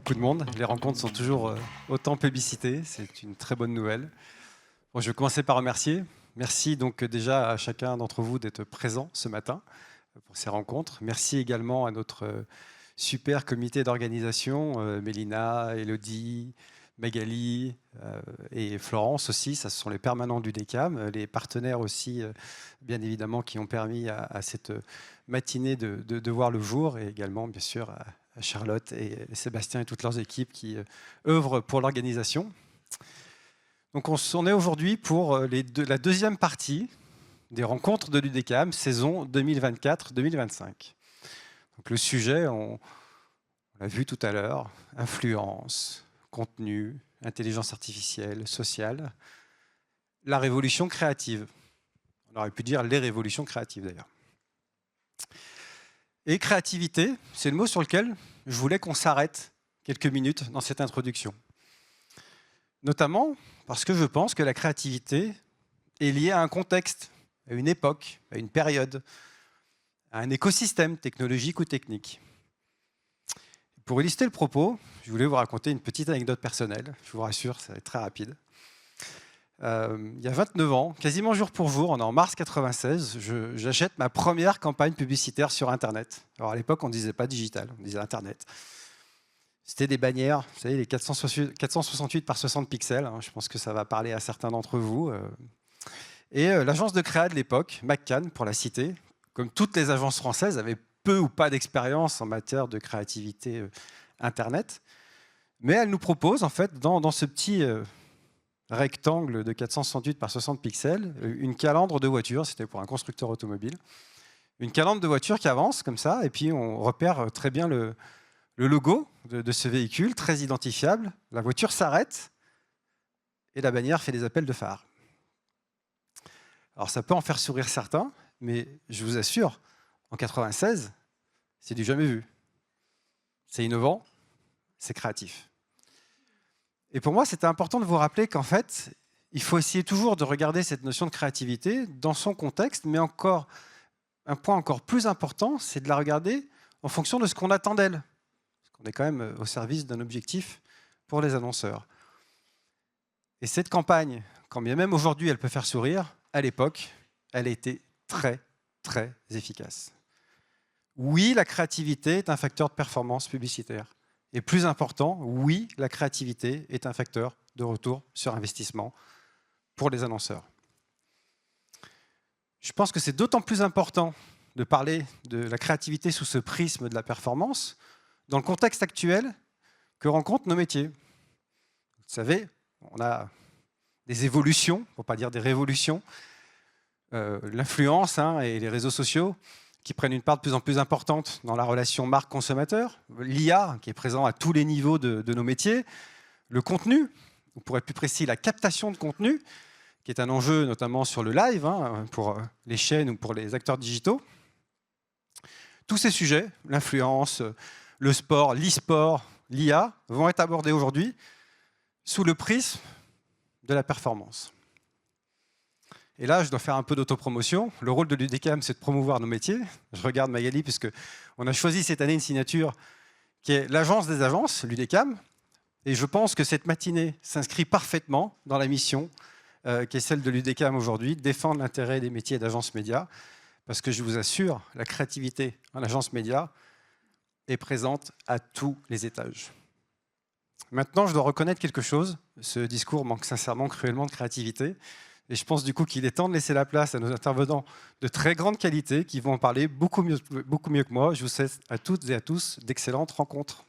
beaucoup de monde. Les rencontres sont toujours autant plébiscitées. C'est une très bonne nouvelle. Bon, je vais commencer par remercier. Merci donc déjà à chacun d'entre vous d'être présent ce matin pour ces rencontres. Merci également à notre super comité d'organisation, Mélina, Elodie, Magali et Florence aussi. Ça, ce sont les permanents du DECAM, les partenaires aussi, bien évidemment, qui ont permis à cette matinée de voir le jour, et également, bien sûr, à Charlotte et Sébastien et toutes leurs équipes qui œuvrent pour l'organisation. Donc on est aujourd'hui pour la deuxième partie des rencontres de l'UDECAM, saison 2024-2025. Donc le sujet, on l'a vu tout à l'heure, influence, contenu, intelligence artificielle, sociale, la révolution créative. On aurait pu dire les révolutions créatives d'ailleurs. Et créativité, c'est le mot sur lequel je voulais qu'on s'arrête quelques minutes dans cette introduction. Notamment parce que je pense que la créativité est liée à un contexte, à une époque, à une période, à un écosystème technologique ou technique. Pour illustrer le propos, je voulais vous raconter une petite anecdote personnelle. Je vous rassure, ça va être très rapide. Il y a 29 ans, quasiment jour pour jour, on est en mars 96, j'achète ma première campagne publicitaire sur Internet. Alors à l'époque, on ne disait pas digital, on disait Internet. C'était des bannières, vous savez, les 468 par 60 pixels. Hein, je pense que ça va parler à certains d'entre vous. Et l'agence de créa de l'époque, McCann, pour la citer, comme toutes les agences françaises, avait peu ou pas d'expérience en matière de créativité Internet. Mais elle nous propose, en fait, dans ce petit rectangle de 468 par 60 pixels, une calandre de voiture, c'était pour un constructeur automobile, une calandre de voiture qui avance comme ça, et puis on repère très bien le logo de ce véhicule, très identifiable. La voiture s'arrête et la bannière fait des appels de phare. Alors ça peut en faire sourire certains, mais je vous assure, en 96, c'est du jamais vu. C'est innovant, c'est créatif. Et pour moi, c'était important de vous rappeler qu'en fait, il faut essayer toujours de regarder cette notion de créativité dans son contexte, mais encore un point encore plus important, c'est de la regarder en fonction de ce qu'on attend d'elle. Parce qu'on est quand même au service d'un objectif pour les annonceurs. Et cette campagne, quand bien même aujourd'hui elle peut faire sourire, à l'époque, elle a été très, très efficace. Oui, la créativité est un facteur de performance publicitaire. Et plus important, oui, la créativité est un facteur de retour sur investissement pour les annonceurs. Je pense que c'est d'autant plus important de parler de la créativité sous ce prisme de la performance dans le contexte actuel que rencontrent nos métiers. Vous savez, on a des évolutions, pour ne pas dire des révolutions, l'influence et les réseaux sociaux qui prennent une part de plus en plus importante dans la relation marque-consommateur, l'IA qui est présent à tous les niveaux de nos métiers, le contenu, ou pour être plus précis, la captation de contenu, qui est un enjeu notamment sur le live, pour les chaînes ou pour les acteurs digitaux. Tous ces sujets, l'influence, le sport, l'e-sport, l'IA, vont être abordés aujourd'hui sous le prisme de la performance. Et là, je dois faire un peu d'autopromotion. Le rôle de l'UDECAM, c'est de promouvoir nos métiers. Je regarde Magali, puisqu'on a choisi cette année une signature qui est l'agence des agences, l'UDECAM. Et je pense que cette matinée s'inscrit parfaitement dans la mission qui est celle de l'UDECAM aujourd'hui, défendre l'intérêt des métiers d'agence média. Parce que je vous assure, la créativité en agence média est présente à tous les étages. Maintenant, je dois reconnaître quelque chose. Ce discours manque sincèrement, cruellement de créativité. Et je pense du coup qu'il est temps de laisser la place à nos intervenants de très grande qualité qui vont en parler beaucoup mieux que moi. Je vous souhaite à toutes et à tous d'excellentes rencontres.